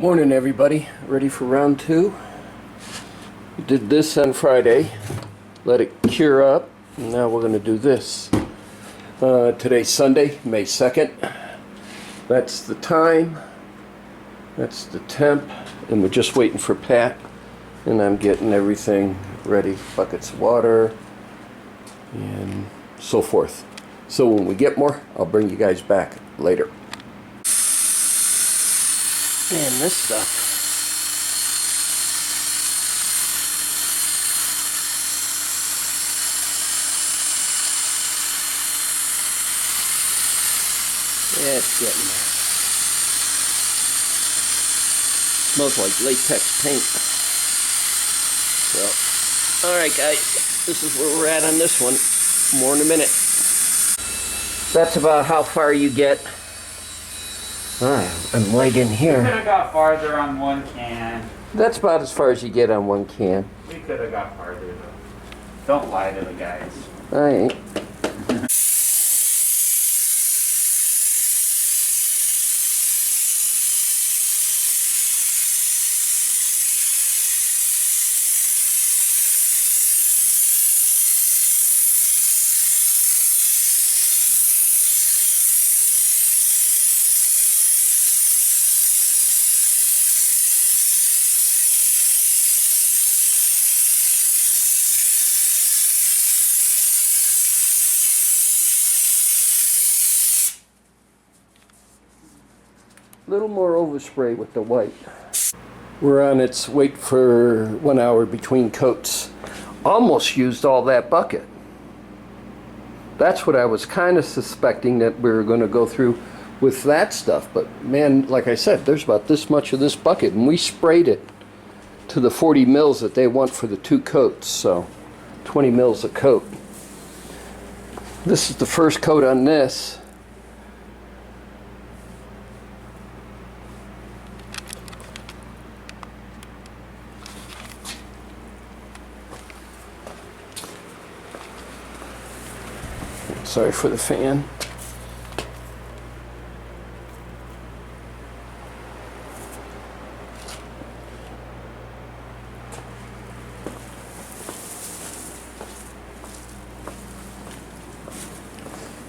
Morning everybody, ready for round two. Did this on Friday, let it cure up, and now we're going to do this. Today's Sunday, May 2nd. That's the time, that's the temp, and we're just waiting for Pat, and I'm getting everything ready, buckets of water, and so forth. So when we get more, I'll bring you guys back later. Man, this stuff. Yeah, it's getting there. Smells like latex paint. So, alright guys, this is where we're at on this one. More in a minute. That's about how far you get. I'm right in here. We could have got farther on one can. That's about as far as you get on one can. We could have got farther though. Don't lie to the guys. I ain't. Little more overspray with the white. We're on its wait for 1 hour between coats. Almost used all that bucket. That's what I was kind of suspecting that we were going to go through with that stuff. But man, like I said, there's about this much of this bucket, and we sprayed it to the 40 mils that they want for the 2 coats. So 20 mils a coat. This is the first coat on this. Sorry for the fan.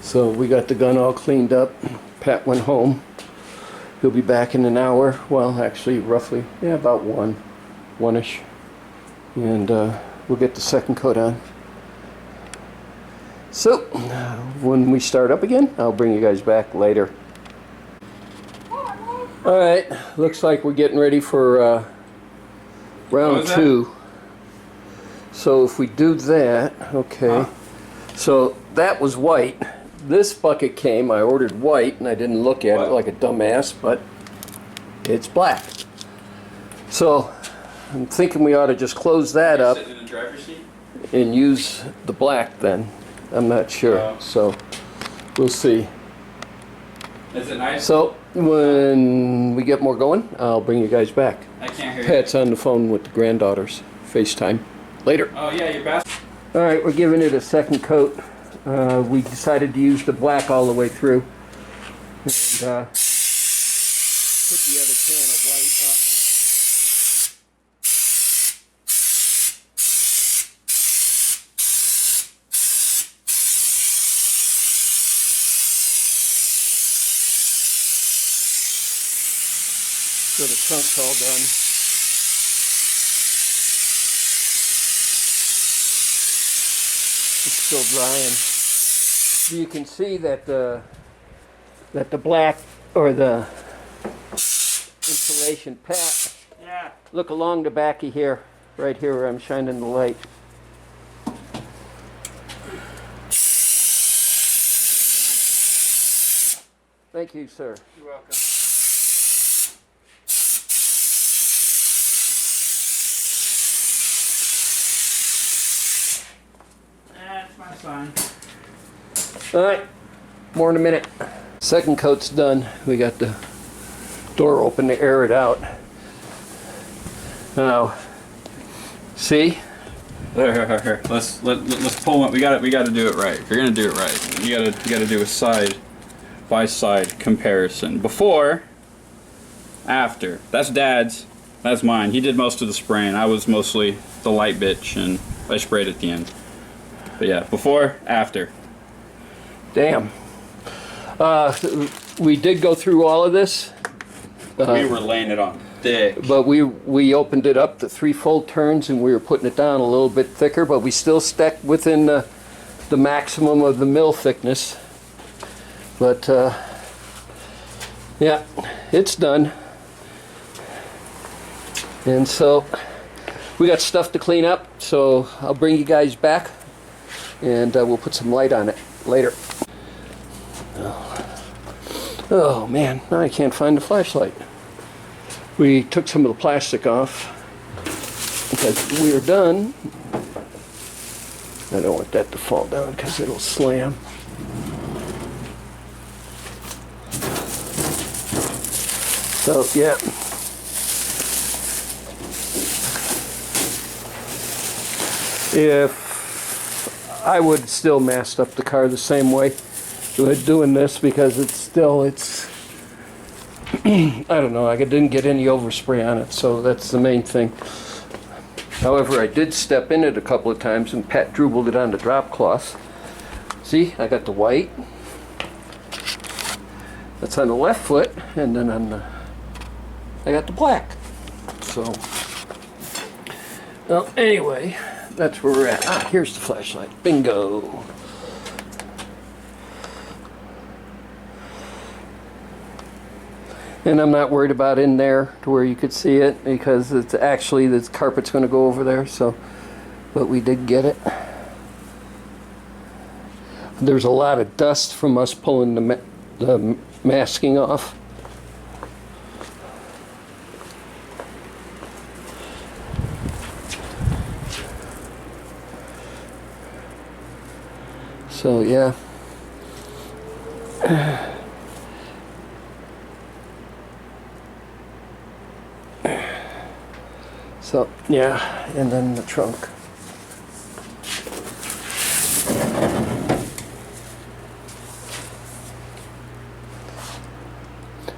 So we got the gun all cleaned up. Pat went home. He'll be back in an hour. Well, actually, roughly, yeah, about one-ish. And we'll get the second coat on. So, when we start up again, I'll bring you guys back later. Alright, looks like we're getting ready for round 2. So if we do that, okay. So that was white. This bucket came, I ordered white, and I didn't look at it like a dumbass, but it's black. So, I'm thinking we ought to just close that up and use the black then. I'm not sure, so we'll see. Is it nice? So when we get more going, I'll bring you guys back. I can't hear Pat's on the phone with the granddaughters. FaceTime. Later. Oh yeah, you're best. Alright, we're giving it a second coat. We decided to use the black all the way through. And put the other can of white up. So the trunk's all done. It's still drying. You can see that the black or the insulation, Pat. Yeah. Look along the back of here, right here where I'm shining the light. Thank you, sir. You're welcome. That's my son. Alright, more in a minute. Second coat's done. We got the door open to air it out. Now, see? Here. Let's pull one. We got to do it right. If you're gonna do it right, you gotta do a side by side comparison. Before after. That's Dad's. That's mine. He did most of the spraying. I was mostly the light bitch, and I sprayed at the end. But yeah, before, after. Damn. We did go through all of this, We were laying it on thick. but we opened it up to 3 full turns, and we were putting it down a little bit thicker, but we still stuck within the maximum of the mill thickness. But yeah, it's done. And so we got stuff to clean up, so I'll bring you guys back, and we'll put some light on it later. Oh man, now I can't find the flashlight. We took some of the plastic off because we are done. I don't want that to fall down because it'll slam. So yeah. If I would still mask up the car the same way with doing this, because it's I don't know, I didn't get any overspray on it, so that's the main thing. However, I did step in it a couple of times and Pat dribbled it on the drop cloth. See, I got the white. That's on the left foot, and then on the I got the black. So well, anyway, that's where we're at. Ah, here's the flashlight. Bingo. And I'm not worried about in there to where you could see it, because it's actually, the carpet's going to go over there, so, but we did get it. There's a lot of dust from us pulling the masking off. So yeah. So yeah, and then the trunk.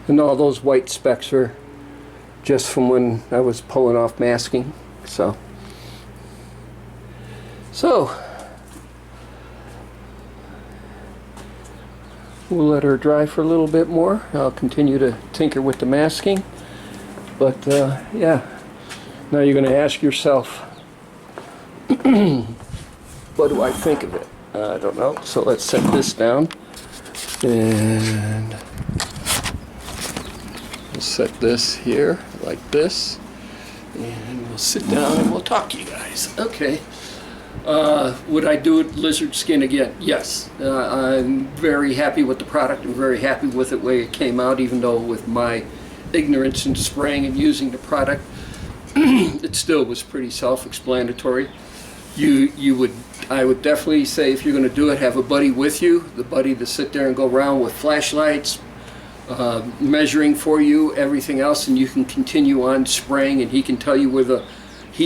And all those white specks are just from when I was pulling off masking. So we'll let her dry for a little bit more. I'll continue to tinker with the masking. But yeah, now you're going to ask yourself, what do I think of it? I don't know. So let's set this down. And we'll set this here like this. And we'll sit down and we'll talk to you guys. Okay. Would I do it lizard skin again? Yes. I'm very happy with the product. I'm very happy with the way it came out, even though with my ignorance in spraying and using the product, it still was pretty self-explanatory. I would definitely say, if you're going to do it, have a buddy with you, the buddy to sit there and go around with flashlights, measuring for you, everything else, and you can continue on spraying, and he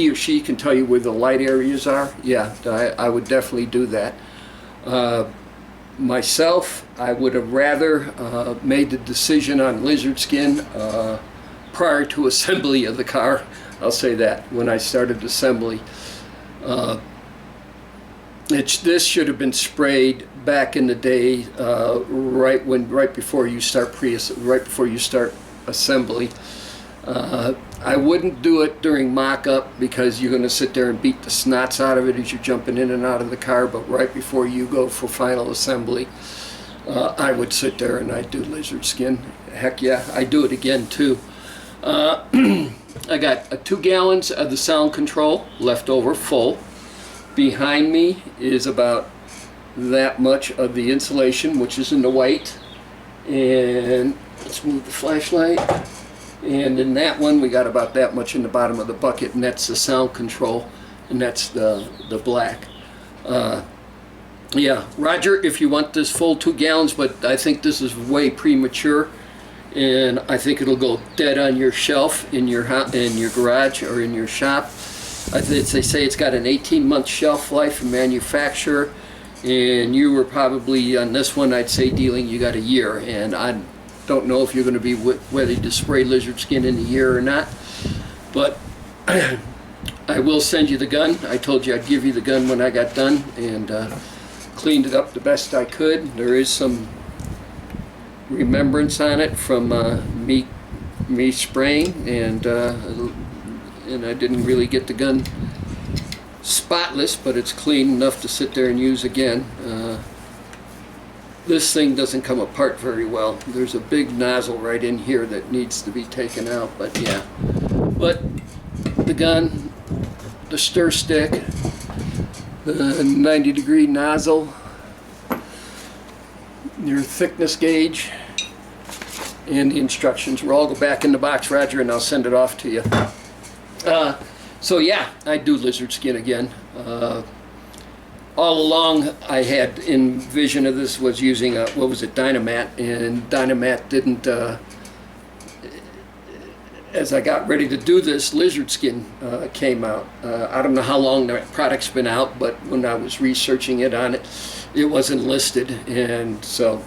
or she can tell you where the light areas are. Yeah, I would definitely do that. Myself, I would have rather made the decision on lizard skin prior to assembly of the car. I'll say that, when I started assembly. This should have been sprayed back in the day, right before you start assembly. I wouldn't do it during mock-up, because you're going to sit there and beat the snots out of it as you're jumping in and out of the car. But right before you go for final assembly, I would sit there and I'd do lizard skin. Heck yeah, I do it again too. I got 2 gallons of the sound control left over full. Behind me is about that much of the insulation, which is in the white. And let's move the flashlight. And in that one, we got about that much in the bottom of the bucket, and that's the sound control, and that's the black. Yeah, Roger, if you want this full 2 gallons, but I think this is way premature, and I think it'll go dead on your shelf in your garage or in your shop. They say it's got an 18-month shelf life from manufacturer, and you were probably on this one, I'd say dealing, you got a year, and don't know if you're going to be ready to spray lizard skin in a year or not, but I will send you the gun. I told you I'd give you the gun when I got done, and cleaned it up the best I could. There is some remembrance on it from me spraying, and I didn't really get the gun spotless, but it's clean enough to sit there and use again. This thing doesn't come apart very well. There's a big nozzle right in here that needs to be taken out, but yeah. But the gun, the stir stick, the 90-degree nozzle, your thickness gauge, and the instructions will all go back in the box, Roger, and I'll send it off to you. So yeah, I do lizard skin again. All along I had envision of this was using what was it, Dynamat, and Dynamat didn't, as I got ready to do this, lizard skin came out. I don't know how long the product's been out, but when I was researching it on it, it wasn't listed, and so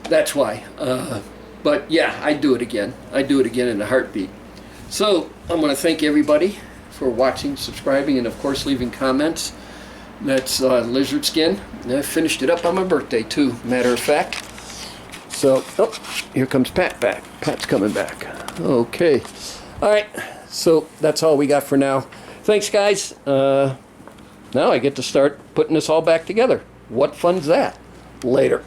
that's why. But yeah, I do it again. I do it again in a heartbeat. So I'm going to thank everybody for watching, subscribing, and of course leaving comments. That's lizard skin. And I finished it up on my birthday too, matter of fact. So, oh, here comes Pat back. Pat's coming back. Okay. All right. So that's all we got for now. Thanks, guys. Now I get to start putting this all back together. What fun's that? Later.